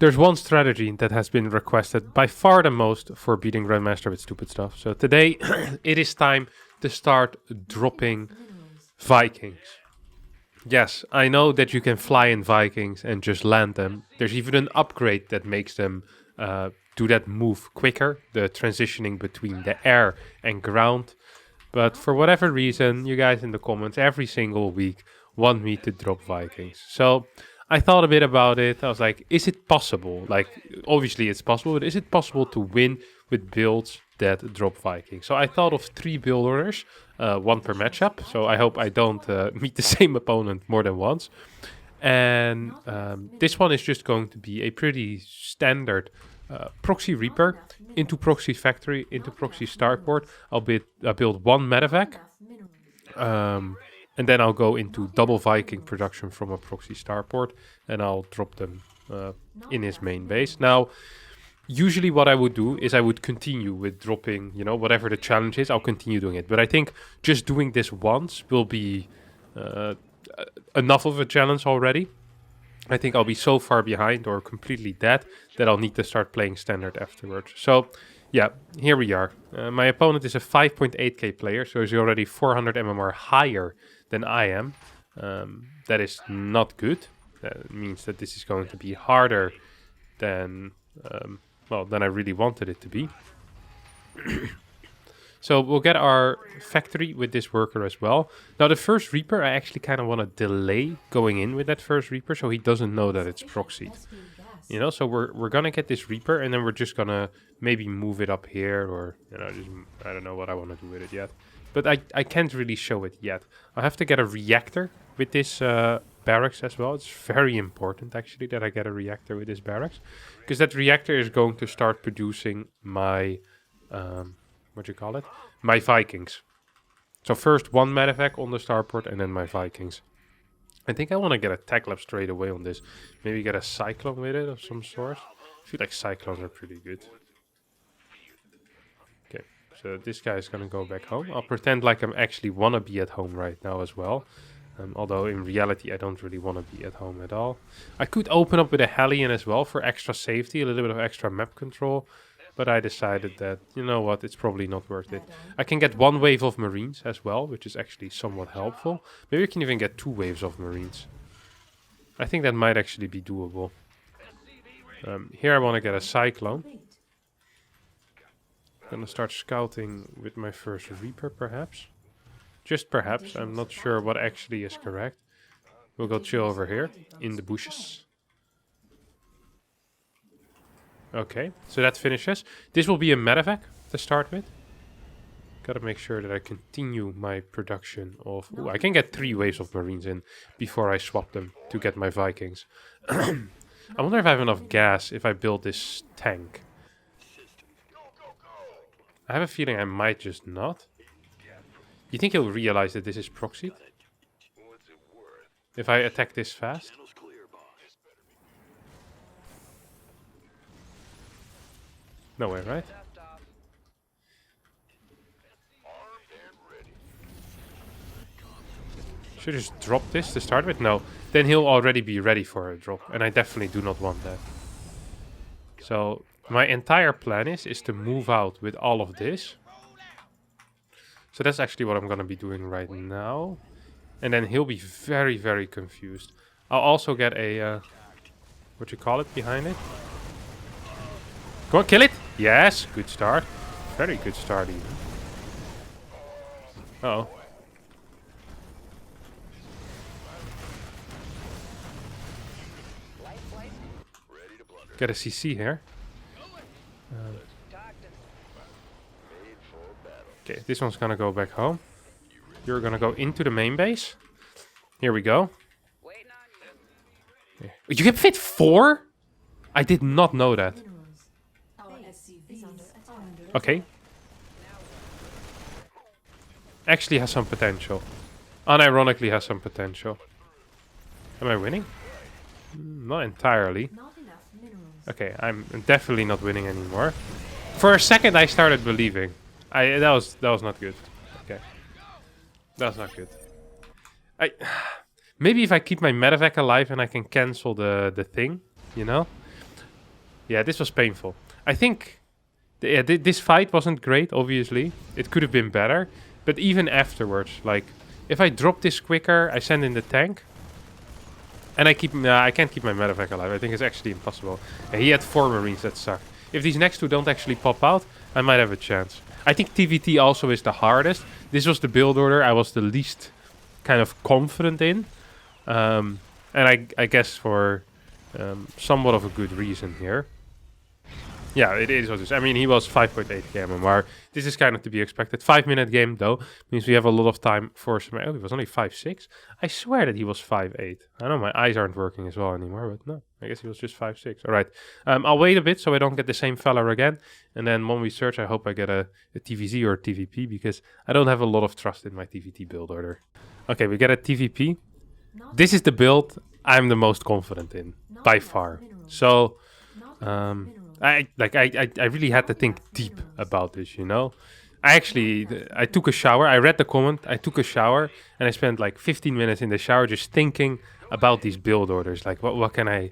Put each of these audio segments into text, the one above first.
there's one strategy that has been requested by far the most for beating Grandmaster with stupid stuff. So today it is time to start dropping Vikings. Yes, I know that you can fly in Vikings and just land them. There's even an upgrade that makes them do that move quicker, the transitioning between the air and ground. But for whatever reason, you guys in the comments every single week want me to drop Vikings. So I thought a bit about it. I was like, is it possible? Like, obviously it's possible, but is it possible to win with builds that drop Vikings? So I thought of 3 build orders, 1 per matchup. So I hope I don't meet the same opponent more than once. And this one is just going to be a pretty standard proxy Reaper into proxy factory, into proxy starport. I'll build 1 MEDIVAC. And then I'll go into double Viking production from a proxy starport, and I'll drop them in his main base. Now, usually what I would do is I would continue with dropping, you know, whatever the challenge is, I'll continue doing it. But I think just doing this once will be enough of a challenge already. I think I'll be so far behind or completely dead that I'll need to start playing standard afterwards. So, yeah, here we are. My opponent is a 5.8k player, so he's already 400 MMR higher than I am. That is not good. That means that this is going to be harder than, than I really wanted it to be. So we'll get our factory with this worker as well. Now the first Reaper, I actually kind of want to delay going in with that first Reaper so he doesn't know that it's proxied. You know, so we're gonna get this Reaper and then we're just gonna maybe move it up here or, you know, just, I don't know what I want to do with it yet. But I can't really show it yet. I have to get a reactor with this barracks as well. It's very important actually that I get a reactor with this barracks. Because that reactor is going to start producing my, my Vikings. So first 1 MEDIVAC on the starport and then my Vikings. I think I want to get a tech lab straight away on this. Maybe get a cyclone with it of some sort. I feel like cyclones are pretty good. Okay, so this guy is going to go back home. I'll pretend like I'm actually want to be at home right now as well. Although in reality I don't really want to be at home at all. I could open up with a Hellion as well for extra safety, a little bit of extra map control. But I decided that, you know what, it's probably not worth it. I can get 1 wave of Marines as well, which is actually somewhat helpful. Maybe I can even get 2 waves of Marines. I think that might actually be doable. Here I want to get a Cyclone. I'm gonna start scouting with my first Reaper, perhaps. Just perhaps, I'm not sure what actually is correct. We'll go chill over here, in the bushes. Okay, so that finishes. This will be a MEDIVAC to start with. Gotta make sure that I continue my production of... Ooh, I can get 3 waves of Marines in before I swap them to get my Vikings. I wonder if I have enough gas if I build this tank. I have a feeling I might just not. You think he'll realize that this is proxied? If I attack this fast? No way, right? Should I just drop this to start with? No. Then he'll already be ready for a drop. And I definitely do not want that. So my entire plan is to move out with all of this. So that's actually what I'm going to be doing right now. And then he'll be very, very confused. I'll also get a... behind it? Go on, kill it! Yes, good start. Very good start even. Uh-oh. Get a CC here. Okay, this one's gonna go back home. You're gonna go into the main base. Here we go. Yeah. You can fit 4? I did not know that. Okay. Actually has some potential. Unironically has some potential. Am I winning? Not entirely. Okay, I'm definitely not winning anymore. For a second I started believing. That was not good. Okay. That was not good. Maybe if I keep my MEDIVAC alive and I can cancel the thing, you know? Yeah, this was painful. I think this fight wasn't great, obviously. It could have been better. But even afterwards, like, if I drop this quicker, I send in the tank. And I can't keep my medevac alive. I think it's actually impossible. And he had 4 marines that suck. If these next 2 don't actually pop out, I might have a chance. I think TVT also is the hardest. This was the build order I was the least kind of confident in. And I guess for somewhat of a good reason here. Yeah, it is what it is. I mean, he was 5.8 KMMR. This is kind of to be expected. 5-minute game, though. Means we have a lot of time for some... Oh, he was only 5'6". I swear that he was 5'8". I know my eyes aren't working as well anymore, but no. I guess he was just 5'6". All right. I'll wait a bit so I don't get the same fella again. And then when we search, I hope I get a TVZ or a TVP, because I don't have a lot of trust in my TVT build order. Okay, we get a TVP. This is the build I'm the most confident in, by far. So... I really had to think deep about this, you know. I took a shower. I read the comment. I took a shower, and I spent like 15 minutes in the shower just thinking about these build orders. Like, what can I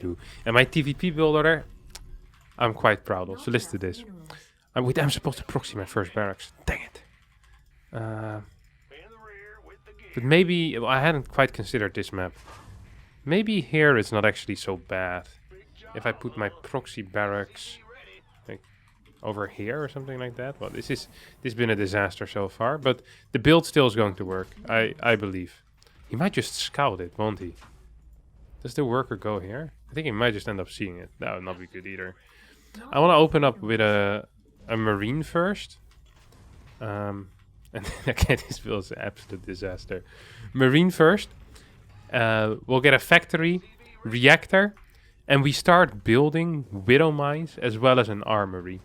do? And my TVP build order, I'm quite proud of. So listen to this. I'm supposed to proxy my first barracks. Dang it. But maybe I hadn't quite considered this map. Maybe here it's not actually so bad. If I put my proxy barracks like over here or something like that. Well, this has been a disaster so far, but the build still is going to work. I believe. He might just scout it, won't he? Does the worker go here? I think he might just end up seeing it. That would not be good either. I want to open up with a marine first. And then again, this build is an absolute disaster. Marine first. We'll get a factory, reactor. And we start building widow mines as well as an armory.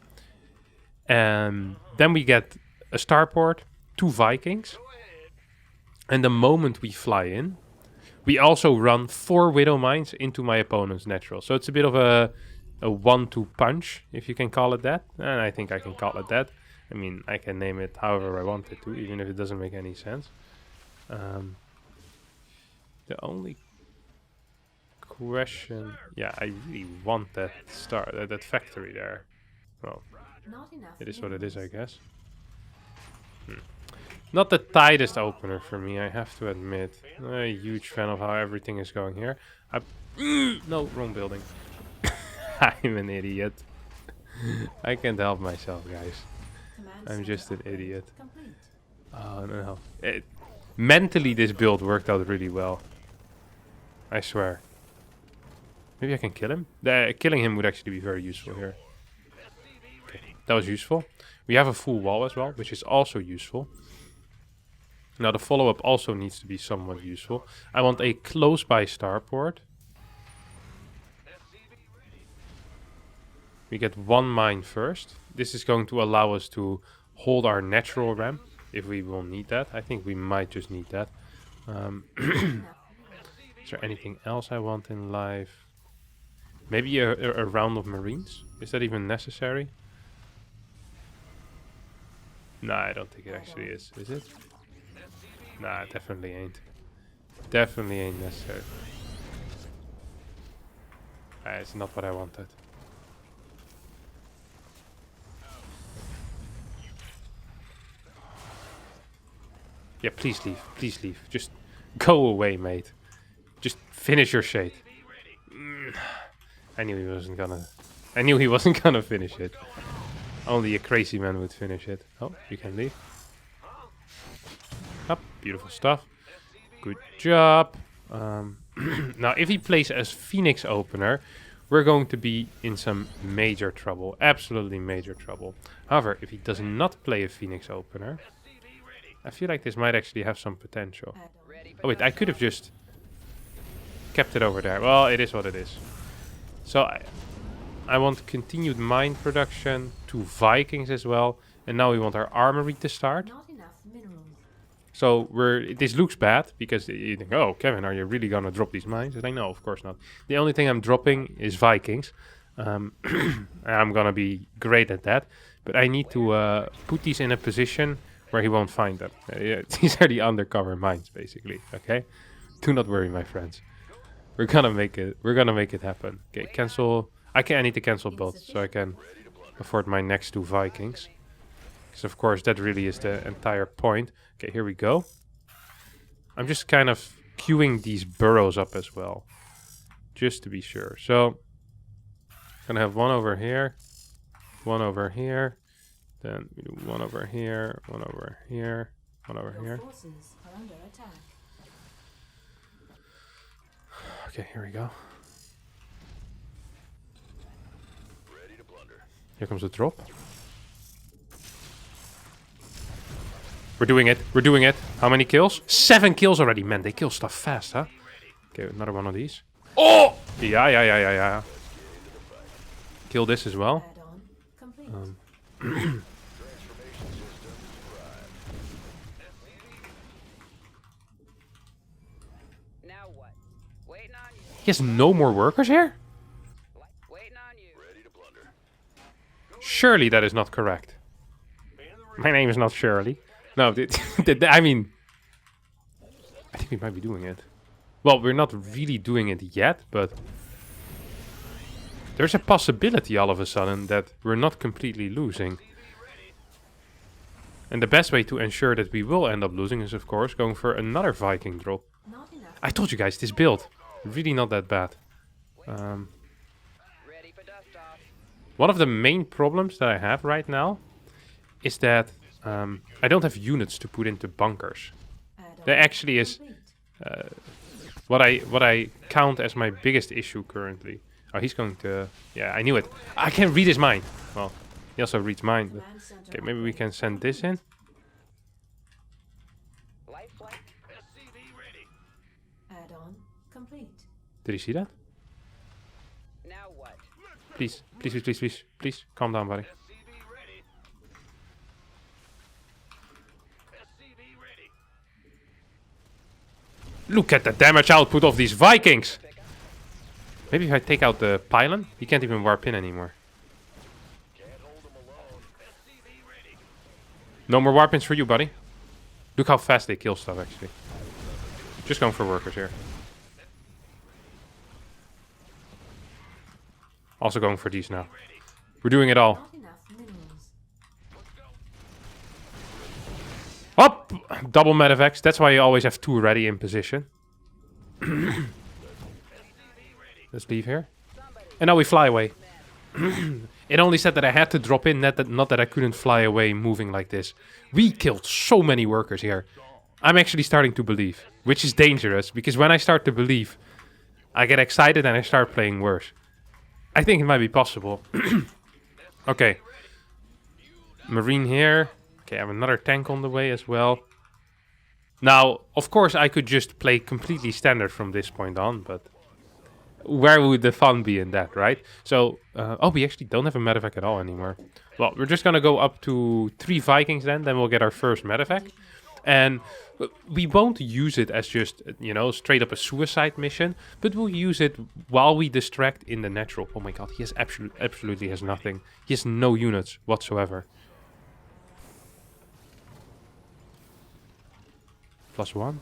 And then we get a starport, 2 vikings. And the moment we fly in, we also run 4 widow mines into my opponent's natural. So it's a bit of a 1-2 punch, if you can call it that. And I think I can call it that. I mean, I can name it however I want it to, even if it doesn't make any sense. The only question, yeah, I really want that that factory there. Well, it is what it is, I guess. Not the tightest opener for me, I have to admit. I'm a huge fan of how everything is going here. No, wrong building. I'm an idiot. I can't help myself, guys. I'm just an idiot. Oh no. Mentally, this build worked out really well. I swear. Maybe I can kill him? Killing him would actually be very useful here. Okay, that was useful. We have a full wall as well, which is also useful. Now the follow-up also needs to be somewhat useful. I want a close-by starport. We get 1 mine first. This is going to allow us to hold our natural ramp, if we will need that. I think we might just need that. Is there anything else I want in life? Maybe a round of marines? Is that even necessary? Nah, I don't think it actually is. Is it? Nah, it definitely ain't. Definitely ain't necessary. It's not what I wanted. Yeah, please leave. Please leave. Just go away, mate. Just finish your shade. I knew he wasn't gonna finish it. Only a crazy man would finish it. Oh, you can leave. Up, beautiful stuff. Good job. Now, if he plays as Phoenix opener, we're going to be in some major trouble. Absolutely major trouble. However, if he does not play a Phoenix opener, I feel like this might actually have some potential. Oh wait, I could have just kept it over there. Well, it is what it is. So I want continued mine production, 2 vikings as well, and now we want our armory to start. So this looks bad because you think, oh, Kevin, are you really gonna drop these mines? It's like, no, of course not. The only thing I'm dropping is vikings. I'm gonna be great at that, but I need to put these in a position where he won't find them. These are the undercover mines, basically. Okay, do not worry, my friends. We're gonna make it. We're gonna make it happen. Okay, cancel. I need to cancel both so I can afford my next 2 Vikings. Because of course that really is the entire point. Okay, here we go. I'm just kind of queuing these burrows up as well. Just to be sure. So, gonna have one over here. One over here. Then we do one over here. One over here. One over here. Okay, here we go. Here comes the drop. We're doing it. We're doing it. How many kills? 7 kills already. Man, they kill stuff fast, huh? Okay, another one of these. Oh! Yeah. Kill this as well. He has no more workers here? Surely that is not correct. My name is not Shirley. No, I mean... I think we might be doing it. Well, we're not really doing it yet, but... There's a possibility all of a sudden that we're not completely losing. And the best way to ensure that we will end up losing is, of course, going for another Viking drop. I told you guys, this build, really not that bad. One of the main problems that I have right now is that I don't have units to put into bunkers. That actually is what I count as my biggest issue currently. Oh, he's going to... Yeah, I knew it. I can't read his mind. Well, he also reads mine. But, okay, maybe we can send this in. Did he see that? Please, please, calm down, buddy. Look at the damage output of these Vikings! Maybe if I take out the pylon, he can't even warp in anymore. No more warp ins for you, buddy. Look how fast they kill stuff, actually. Just going for workers here. Also going for these now. We're doing it all. Up! Double MEDIVACs. That's why you always have 2 ready in position. Let's leave here. And now we fly away. It only said that I had to drop in, not that I couldn't fly away moving like this. We killed so many workers here. I'm actually starting to believe. Which is dangerous, because when I start to believe, I get excited and I start playing worse. I think it might be possible. Okay. Marine here. Okay, I have another tank on the way as well. Now, of course, I could just play completely standard from this point on, but... Where would the fun be in that, right? So, oh, we actually don't have a MEDIVAC at all anymore. Well, we're just gonna go up to 3 Vikings then we'll get our first MEDIVAC. And we won't use it as just, you know, straight up a suicide mission, but we'll use it while we distract in the natural. Oh my god, he has absolutely has nothing. He has no units whatsoever. +1.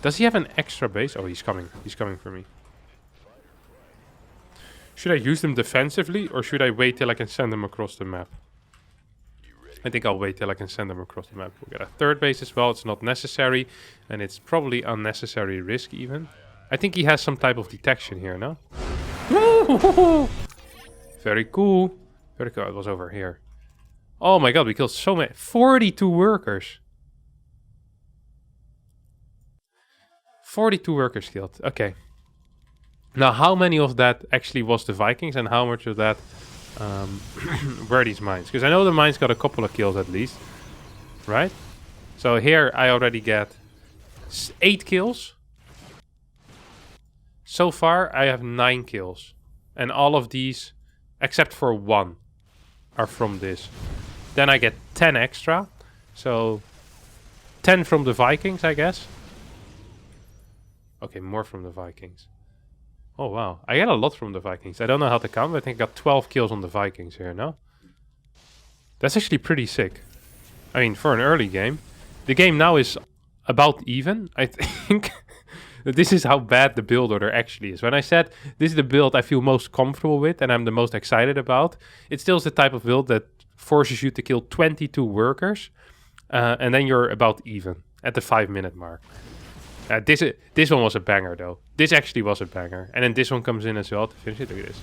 Does he have an extra base? Oh, he's coming. He's coming for me. Should I use them defensively, or should I wait till I can send them across the map? I think I'll wait till I can send them across the map. We'll get a 3rd base as well. It's not necessary, and it's probably unnecessary risk even. I think he has some type of detection here, no? Very cool. Very cool. It was over here. Oh my god, we killed so many. 42 workers. 42 workers killed. Okay. Now, how many of that actually was the Vikings, and how much of that were these mines? Because I know the mines got a couple of kills at least, right? So here I already get 8 kills. So far I have 9 kills. And all of these, except for 1, are from this. Then I get 10 extra. So 10 from the Vikings, I guess. Okay, more from the Vikings. Oh wow, I get a lot from the Vikings. I don't know how to count, but I think I got 12 kills on the Vikings here, no? That's actually pretty sick. I mean, for an early game. The game now is about even, I think. This is how bad the build order actually is. When I said this is the build I feel most comfortable with and I'm the most excited about, it still is the type of build that forces you to kill 22 workers, and then you're about even at the 5-minute mark. This one was a banger though. This actually was a banger. And then this one comes in as well to finish it. Look at this.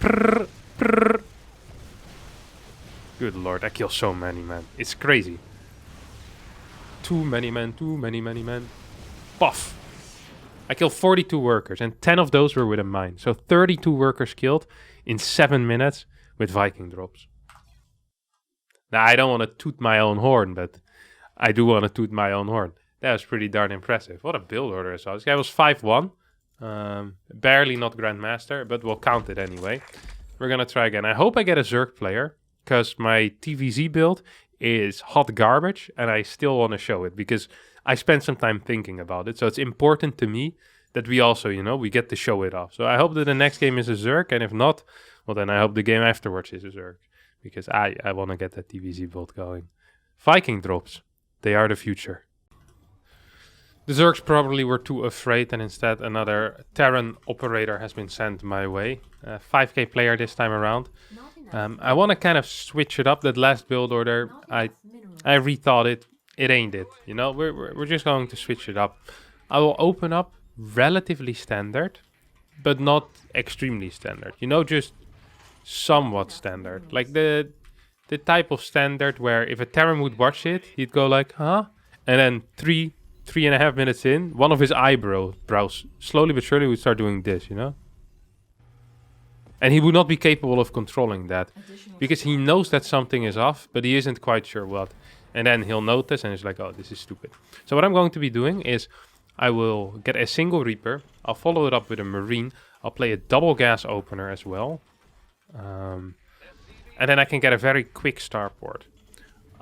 Prrr, prrr. Good lord, I kill so many, man. It's crazy. Too many men. Puff. I killed 42 workers and 10 of those were with a mine. So 32 workers killed in 7 minutes with Viking drops. Now, I don't want to toot my own horn, but I do want to toot my own horn. That was pretty darn impressive. What a build order as well. This guy was 5-1. Barely not Grandmaster, but we'll count it anyway. We're going to try again. I hope I get a Zerg player, because my TVZ build is hot garbage, and I still want to show it, because I spent some time thinking about it. So it's important to me that we also, you know, we get to show it off. So I hope that the next game is a Zerg, and if not, well, then I hope the game afterwards is a Zerg, because I want to get that TVZ build going. Viking drops. They are the future. The Zergs probably were too afraid, and instead another Terran operator has been sent my way. 5k player this time around. I want to kind of switch it up. That last build order, I rethought it. It ain't it. You know, we're just going to switch it up. I will open up relatively standard, but not extremely standard. You know, just somewhat standard. Like the type of standard where if a Terran would watch it, he'd go like, huh? And then 3.5 minutes in, one of his eyebrows slowly but surely would start doing this, you know? And he would not be capable of controlling that, because he knows that something is off, but he isn't quite sure what. And then he'll notice and it's like, oh, this is stupid. So what I'm going to be doing is I will get a single Reaper. I'll follow it up with a Marine. I'll play a double gas opener as well. And then I can get a very quick starport.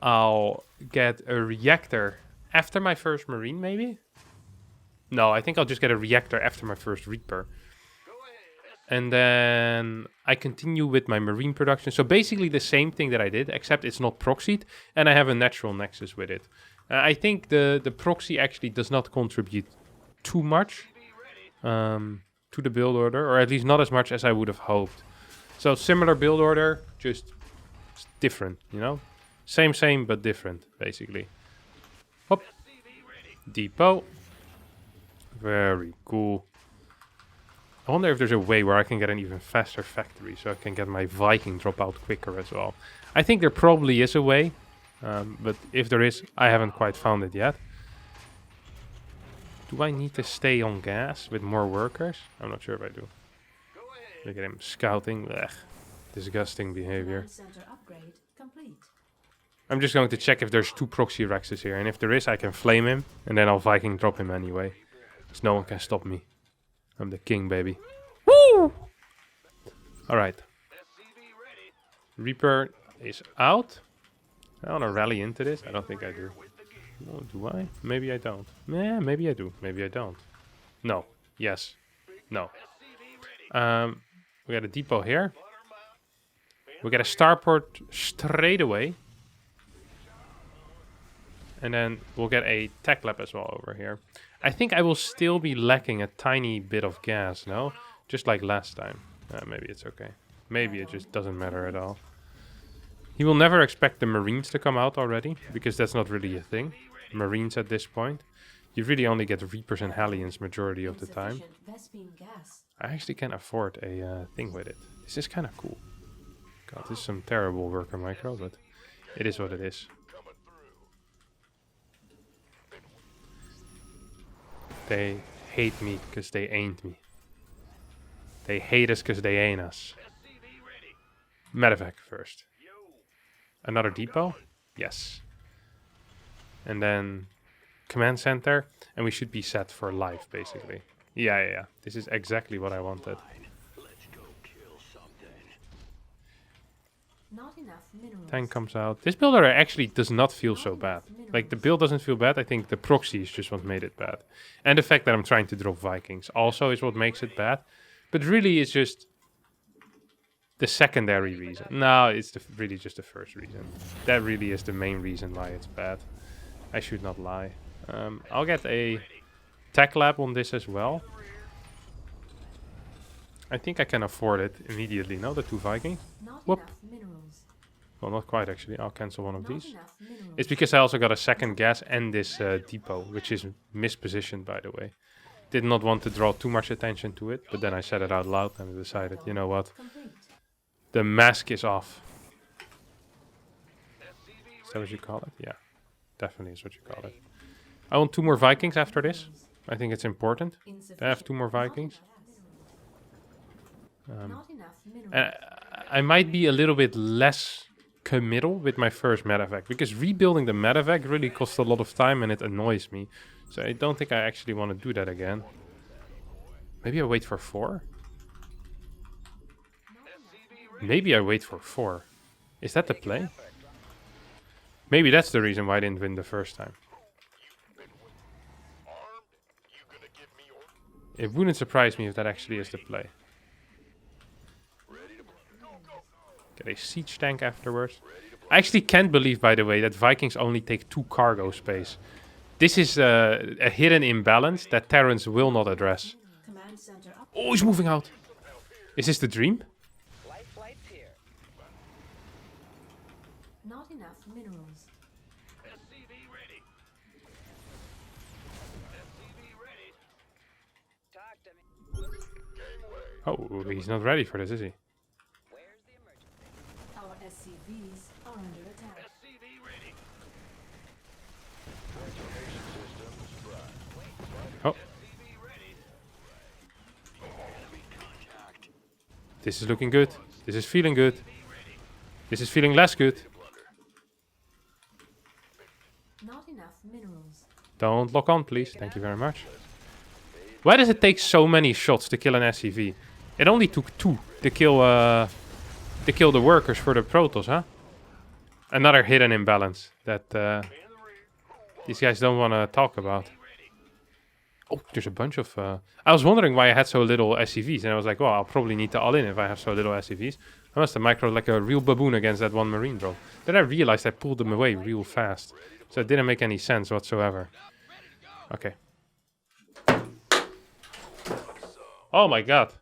I'll get a reactor after my first Marine, maybe? No, I think I'll just get a reactor after my first Reaper. And then I continue with my Marine production. So basically the same thing that I did, except it's not proxied. And I have a natural nexus with it. I think the proxy actually does not contribute too much to the build order. Or at least not as much as I would have hoped. So similar build order, just different, you know? Same, but different, basically. Hop. Depot. Very cool. I wonder if there's a way where I can get an even faster factory, so I can get my Viking drop out quicker as well. I think there probably is a way, but if there is, I haven't quite found it yet. Do I need to stay on gas with more workers? I'm not sure if I do. Look at him scouting. Ugh. Disgusting behavior. I'm just going to check if there's 2 proxy Rexes here, and if there is, I can flame him, and then I'll Viking drop him anyway. Because no one can stop me. I'm the king, baby. Woo! Alright. Reaper is out. I want to rally into this. I don't think I do. Oh, do I? Maybe I don't. Yeah, maybe I do. Maybe I don't. No. Yes. No. We got a depot here. We get a starport straight away. And then we'll get a tech lab as well over here. I think I will still be lacking a tiny bit of gas, no? Just like last time. Maybe it's okay. Maybe it just doesn't matter at all. He will never expect the Marines to come out already, because that's not really a thing. Marines at this point. You really only get Reapers and Hellions majority of the time. I actually can afford a thing with it. This is kind of cool. God, this is some terrible worker micro, but it is what it is. They hate me because they ain't me. They hate us because they ain't us. MEDIVAC first. Another depot? Yes. And then command center, and we should be set for life, basically. Yeah. This is exactly what I wanted. Tank comes out. This builder actually does not feel so bad. Like, the build doesn't feel bad. I think the proxy is just what made it bad. And the fact that I'm trying to drop Vikings also is what makes it bad. But really, it's just the secondary reason. No, it's really just the first reason. That really is the main reason why it's bad. I should not lie. I'll get a tech lab on this as well. I think I can afford it immediately. No, the 2 Vikings. Whoop. Well, not quite actually. I'll cancel one of these. It's because I also got a second gas and this depot, which is mispositioned, by the way. Did not want to draw too much attention to it, but then I said it out loud and decided, you know what? The mask is off. Is that what you call it? Yeah, definitely is what you call it. I want 2 more Vikings after this. I think it's important to have 2 more Vikings. And I might be a little bit less committal with my first MEDIVAC, because rebuilding the MEDIVAC really costs a lot of time and it annoys me. So I don't think I actually want to do that again. Maybe I wait for 4? Maybe I wait for 4. Is that the play? Maybe that's the reason why I didn't win the first time. It wouldn't surprise me if that actually is the play. Get a siege tank afterwards. I actually can't believe, by the way, that Vikings only take 2 cargo space. This is a hidden imbalance that Terrans will not address. Oh, he's moving out. Is this the dream? Not enough minerals. Oh, he's not ready for this, is he? Our SCVs are under attack. Oh. This is looking good. This is feeling good. This is feeling less good. Not enough minerals. Don't lock on, please. Thank you very much. Why does it take so many shots to kill an SCV? It only took 2 to kill the workers for the Protoss, huh? Another hidden imbalance that these guys don't want to talk about. Oh, there's a bunch of... I was wondering why I had so little SCVs, and I was like, well, I'll probably need to all-in if I have so little SCVs. I must have microed like a real baboon against that one Marine drone. Then I realized I pulled them away real fast. So it didn't make any sense whatsoever. Okay. Oh my god.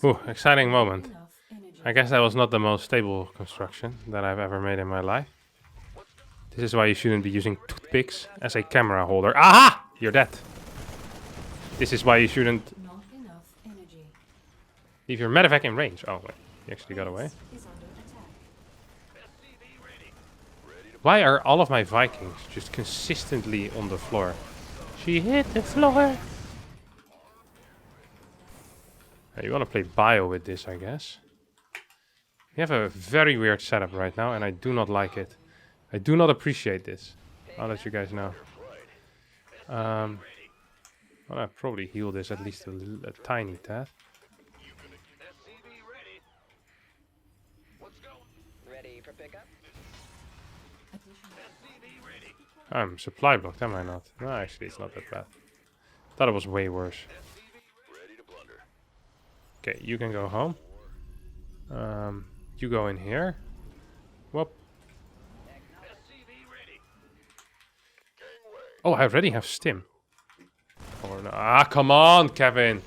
Ooh, exciting moment. I guess that was not the most stable construction that I've ever made in my life. This is why you shouldn't be using toothpicks as a camera holder. Aha! You're dead. This is why you shouldn't leave your MEDIVAC in range. Oh wait, he actually got away. Why are all of my Vikings just consistently on the floor? She hit the floor. You want to play bio with this, I guess. We have a very weird setup right now, and I do not like it. I do not appreciate this. I'll let you guys know. I'll probably heal this at least a tiny tad. I'm supply blocked, am I not? No, actually, it's not that bad. Thought it was way worse. Okay, you can go home. You go in here. Whoop. Oh, I already have stim. Oh, no. Ah, come on, Kevin.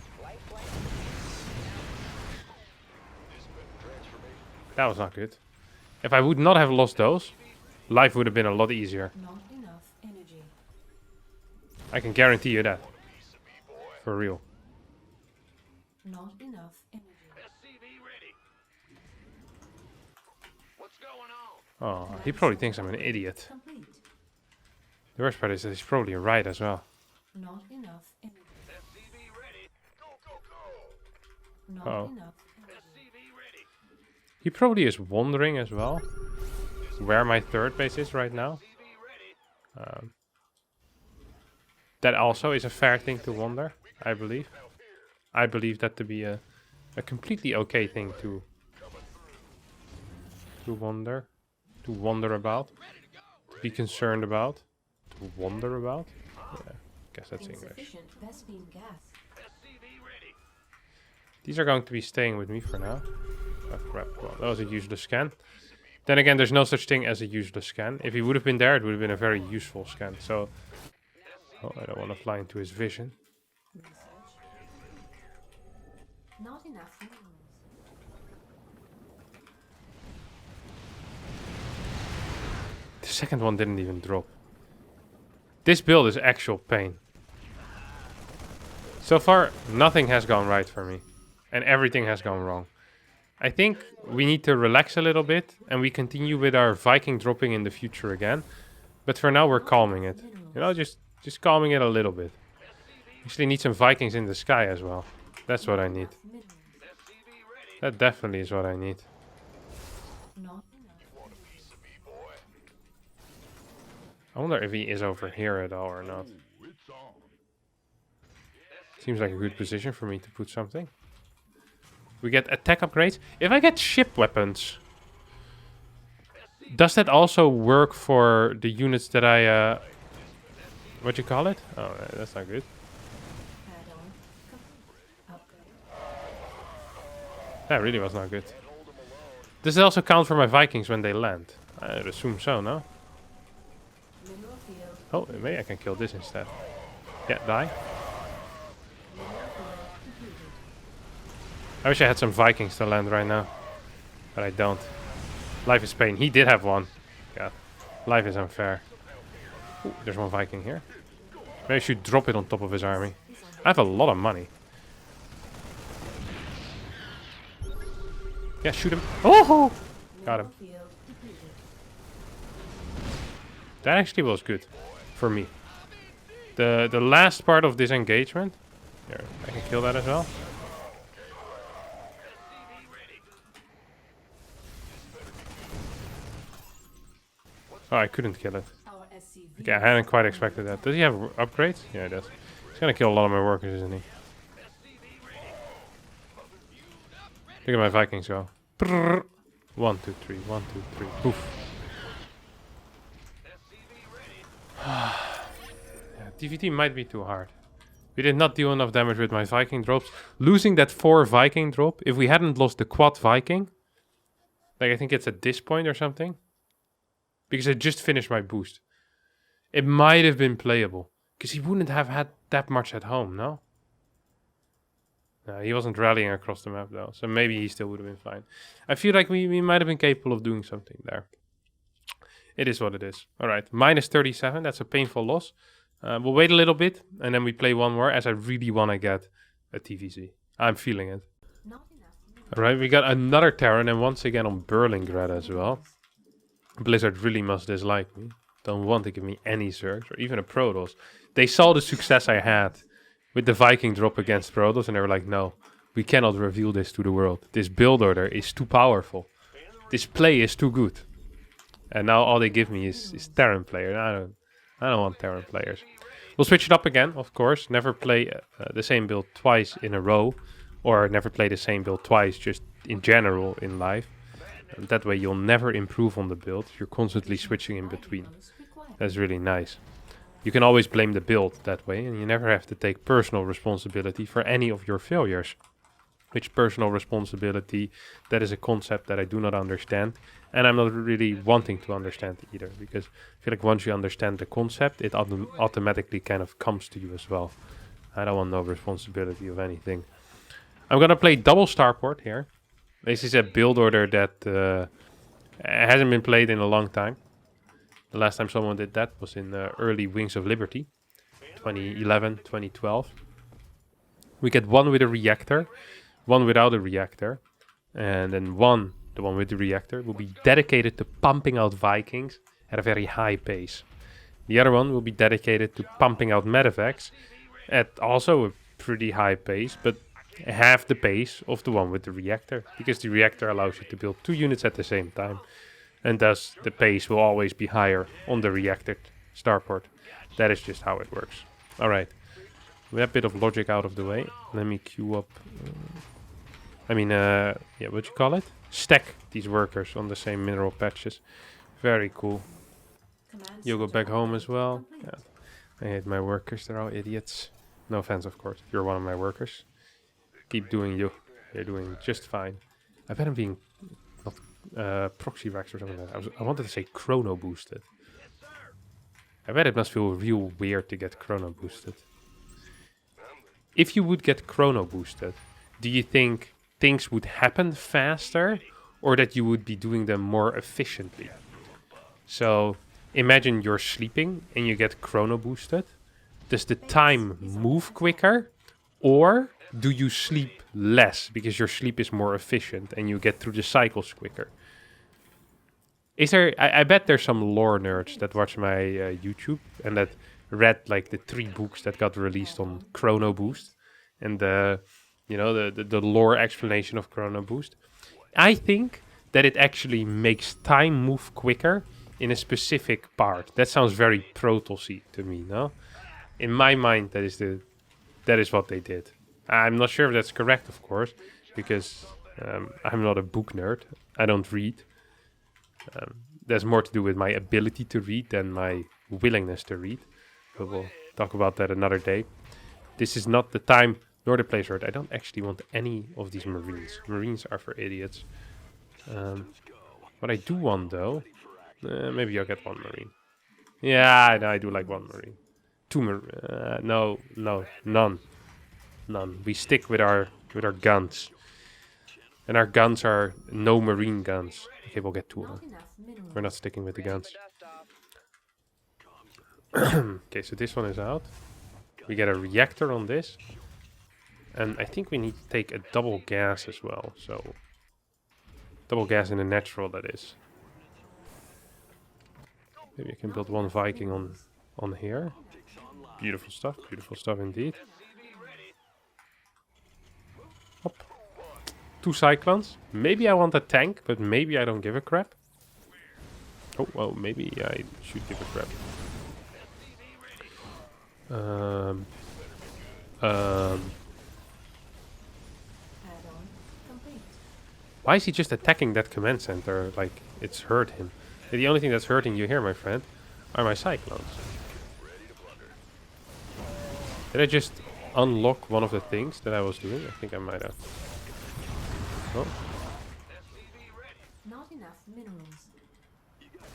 That was not good. If I would not have lost those, life would have been a lot easier. I can guarantee you that. For real. Not enough energy. Oh, he probably thinks I'm an idiot. The worst part is that he's probably right as well. Not enough energy. Uh-oh. He probably is wondering as well where my third base is right now. That also is a fair thing to wonder, I believe. I believe that to be a completely okay thing to wonder about, to be concerned about, to wonder about. Yeah, guess that's English. These are going to be staying with me for now. Oh crap, well, that was a useless scan. Then again, there's no such thing as a useless scan. If he would have been there, it would have been a very useful scan. So Oh, I don't want to fly into his vision. Research. Not enough minerals. The second one didn't even drop. This build is actual pain. So far, nothing has gone right for me. And everything has gone wrong. I think we need to relax a little bit. And we continue with our Viking dropping in the future again. But for now, we're calming it. You know, just calming it a little bit. Actually need some Vikings in the sky as well. That's what I need. Minerals. That definitely is what I need. Not enough. I wonder if he is over here at all or not. Seems like a good position for me to put something. We get attack upgrades. If I get ship weapons, does that also work for the units that I... what you call it? Oh, that's not good. Add-on complete. Upgrade. That really was not good. Does it also count for my Vikings when they land? I'd assume so, no? Mineral field. Oh, maybe I can kill this instead. Yeah, die. Mineral field completed. I wish I had some Vikings to land right now. But I don't. Life is pain. He did have one. God. Life is unfair. Ooh, there's one Viking here. Maybe I should drop it on top of his army. I have a lot of money. Yeah, shoot him. Oh! Got him. Mineral field completed. That actually was good. For me. The last part of this engagement. Here, I can kill that as well. Oh, I couldn't kill it. Our SCV. Okay, I hadn't quite expected that. Does he have upgrades? Yeah, he does. He's gonna kill a lot of my workers, isn't he? Look at my Vikings go. Brrr. 1, 2, 3. 1, 2, 3. Poof. Yeah, DVT might be too hard. We did not deal enough damage with my Viking drops. Losing that 4 Viking drop, if we hadn't lost the quad Viking, like I think it's at this point or something, because I just finished my boost, it might have been playable. Because he wouldn't have had that much at home, no? No, he wasn't rallying across the map though, so maybe he still would have been fine. I feel like we might have been capable of doing something there. It is what it is. Alright, minus 37, that's a painful loss. We'll wait a little bit, and then we play one more, as I really want to get a TVZ. I'm feeling it. Not enough. Alright, we got another Terran, and once again on Berlingrad as well. Blizzard really must dislike me. Don't want to give me any Zergs, or even a Protoss. They saw the success I had with the Viking drop against Protoss, and they were like, no, we cannot reveal this to the world. This build order is too powerful. This play is too good. And now all they give me is Terran players. I don't want Terran players. We'll switch it up again, of course. Never play the same build twice in a row. Or never play the same build twice, just in general in life. And that way you'll never improve on the build. You're constantly switching in between. That's really nice. You can always blame the build that way, and you never have to take personal responsibility for any of your failures. Which personal responsibility, that is a concept that I do not understand, and I'm not really wanting to understand either, because I feel like once you understand the concept, it automatically kind of comes to you as well. I don't want no responsibility of anything. I'm gonna play double starport here. This is a build order that hasn't been played in a long time. The last time someone did that was in early Wings of Liberty, 2011, 2012. We get one with a reactor, one without a reactor, and then the one with the reactor, will be dedicated to pumping out Vikings at a very high pace. The other one will be dedicated to pumping out MEDIVACs at also a pretty high pace, but half the pace of the one with the reactor, because the reactor allows you to build 2 units at the same time, and thus the pace will always be higher on the reactor starport. That is just how it works. Alright, with that bit of logic out of the way, let me queue up... yeah, what you call it? Stack these workers on the same mineral patches. Very cool. You'll go back home as well. Yeah. I hate my workers, they're all idiots. No offense, of course, if you're one of my workers. Keep doing you. You're doing just fine. I bet I'm being not proxy vax or something like that. I wanted to say chrono boosted. I bet it must feel real weird to get chrono boosted. If you would get chrono boosted, do you think things would happen faster or that you would be doing them more efficiently? So imagine you're sleeping and you get chrono boosted. Does the time move quicker or do you sleep less because your sleep is more efficient and you get through the cycles quicker? Is there? I bet there's some lore nerds that watch my YouTube and that read like the 3 books that got released on Chrono Boost and the lore explanation of Chrono Boost. I think that it actually makes time move quicker in a specific part. That sounds very Protosy to me, no? In my mind, that is what they did. I'm not sure if that's correct, of course, because I'm not a book nerd. I don't read. There's more to do with my ability to read than my willingness to read. But we'll talk about that another day. This is not the time nor the place where I don't actually want any of these marines. Marines are for idiots. What I do want, though, maybe I'll get 1 marine. Yeah, I do like 1 marine. 2 marine. No, none. None. We stick with our guns. And our guns are no marine guns. Okay, we'll get 2 of them. We're not sticking with the guns. Okay, so this one is out. We get a reactor on this. And I think we need to take a double gas as well. So, double gas in the natural, that is. Maybe I can build 1 Viking on here. Beautiful stuff indeed. Hop. 2 cyclones. Maybe I want a tank, but maybe I don't give a crap. Oh, well, maybe I should give a crap. Why is he just attacking that command center like it's hurt him? The only thing that's hurting you here, my friend, are my cyclones. Did I just unlock one of the things that I was doing? I think I might have. Oh. Not enough minerals.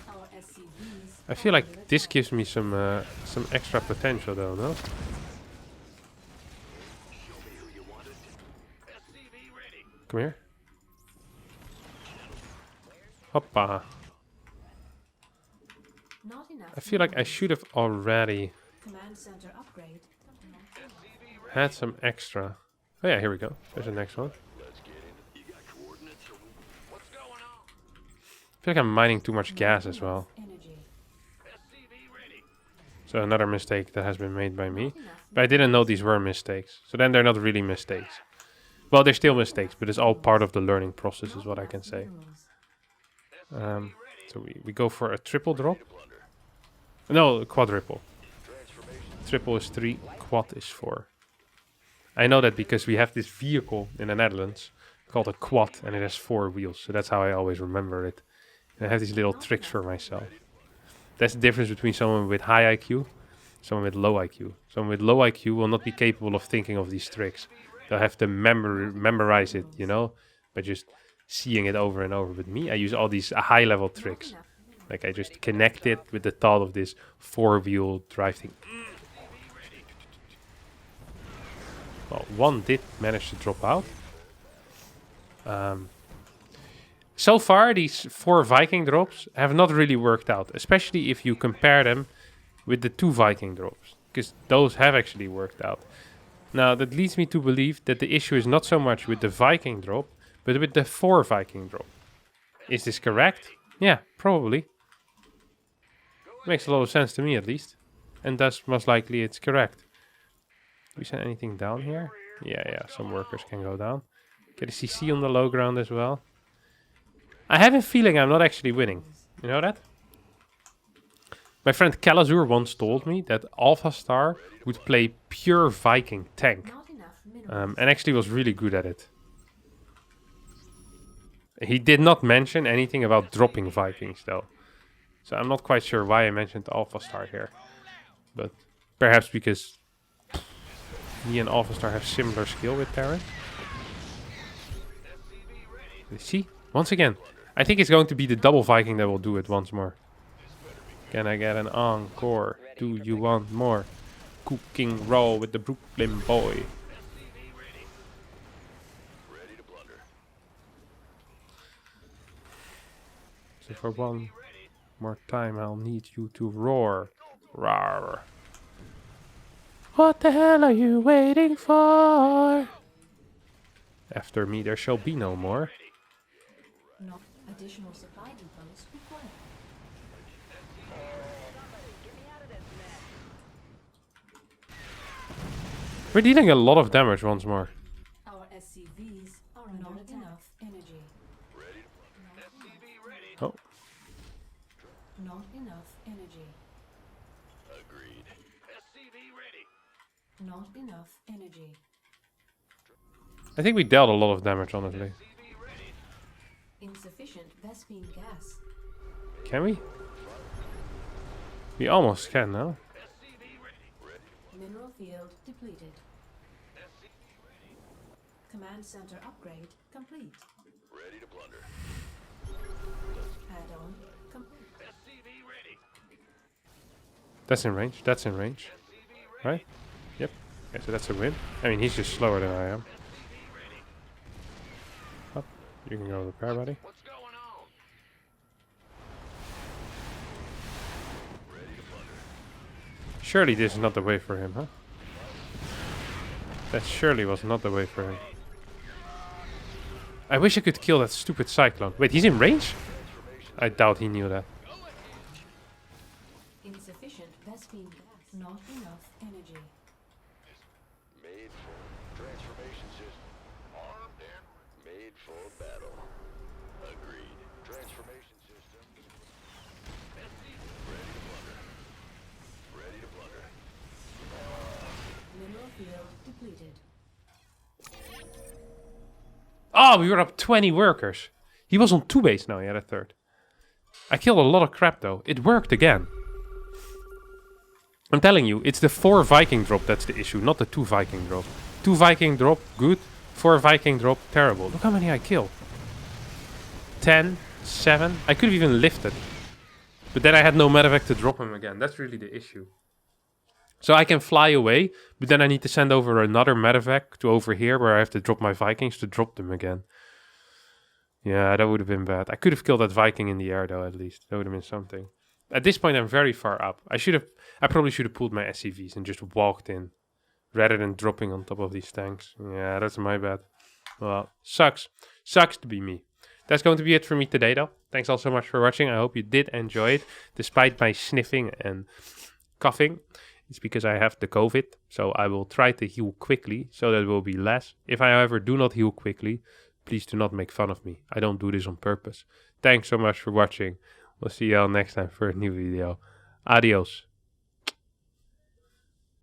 Our SCVs I feel like this gives me some extra potential, though, no? Come here. Hoppa. Not enough I feel like I should have already command center upgrade. had some extra. Oh yeah, here we go. There's the next one. I feel like I'm mining too much gas as well. Energy. So another mistake that has been made by me. But I didn't know these were mistakes. So then they're not really mistakes. Well, they're still mistakes, but it's all part of the learning process is what I can say. So we go for a triple drop. No, a quadruple. Triple is 3, quad is 4. I know that because we have this vehicle in the Netherlands called a quad and it has 4 wheels. So that's how I always remember it. And I have these little tricks for myself. That's the difference between someone with high IQ, someone with low IQ. Someone with low IQ will not be capable of thinking of these tricks. They'll have to memorize it, you know, by just seeing it over and over. With me, I use all these high-level tricks. Like I just connect it with the thought of this 4-wheel drive thing. Well, 1 did manage to drop out. So far, these 4 Viking drops have not really worked out, especially if you compare them with the 2 Viking drops, because those have actually worked out. Now, that leads me to believe that the issue is not so much with the Viking drop, but with the 4 Viking drop. Is this correct? Yeah, probably. Makes a lot of sense to me, at least. And thus, most likely, it's correct. Do we send anything down here? Yeah, some workers can go down. Get a CC on the low ground as well. I have a feeling I'm not actually winning. You know that? My friend Kalazur once told me that Alpha Star would play pure Viking tank. And actually was really good at it. He did not mention anything about dropping Vikings though. So I'm not quite sure why I mentioned Alpha Star here. But perhaps because me and Alpha Star have similar skill with Terran. See? Once again. I think it's going to be the double Viking that will do it once more. Can I get an encore? Do you want more? Cooking raw with the Brooklyn boy. So for one more time, I'll need you to roar. Rawr. What the hell are you waiting for? After me, there shall be no more. Not additional supply depots required. We're dealing a lot of damage once more. Our SCVs are not enough energy. Oh, Not enough energy. Agreed. SCV ready. Not enough energy. I think we dealt a lot of damage, honestly. Insufficient Vespine gas. Can we? We almost can now. Mineral field depleted. Command center upgrade complete. Ready to plunder. Add-on complete. SCV ready. That's in range. That's in range. Right? Yep. Okay, so that's a win. I mean, he's just slower than I am. Up. You can go repair, buddy. What's going on? Ready to plunder. Surely this is not the way for him, huh? That surely was not the way for him. I wish I could kill that stupid cyclone. Wait, he's in range? I doubt he knew that. Insufficient Vespine gas. Not enough energy. Made for transformation system. Armed and made for battle. Agreed. Transformation system. Ready to plunder. Ready to plunder. Mineral field depleted. Oh, we were up 20 workers. He was on 2 base now, he had a third. I killed a lot of crap though. It worked again. I'm telling you, it's the 4 Viking drop that's the issue, not the 2 Viking drop. 2 Viking drop, good. 4 Viking drop, terrible. Look how many I killed. 10, 7. I could have even lifted. But then I had no medevac to drop him again. That's really the issue. So I can fly away, but then I need to send over another medevac to over here where I have to drop my Vikings to drop them again. Yeah, that would have been bad. I could have killed that Viking in the air though, at least. That would have been something. At this point, I'm very far up. I probably should have pulled my SCVs and just walked in rather than dropping on top of these tanks. Yeah, that's my bad. Well, sucks. Sucks to be me. That's going to be it for me today though. Thanks all so much for watching. I hope you did enjoy it, despite my sniffing and coughing. It's because I have the COVID, so I will try to heal quickly, so that will be less. If I however do not heal quickly, please do not make fun of me. I don't do this on purpose. Thanks so much for watching. We'll see you all next time for a new video. Adios.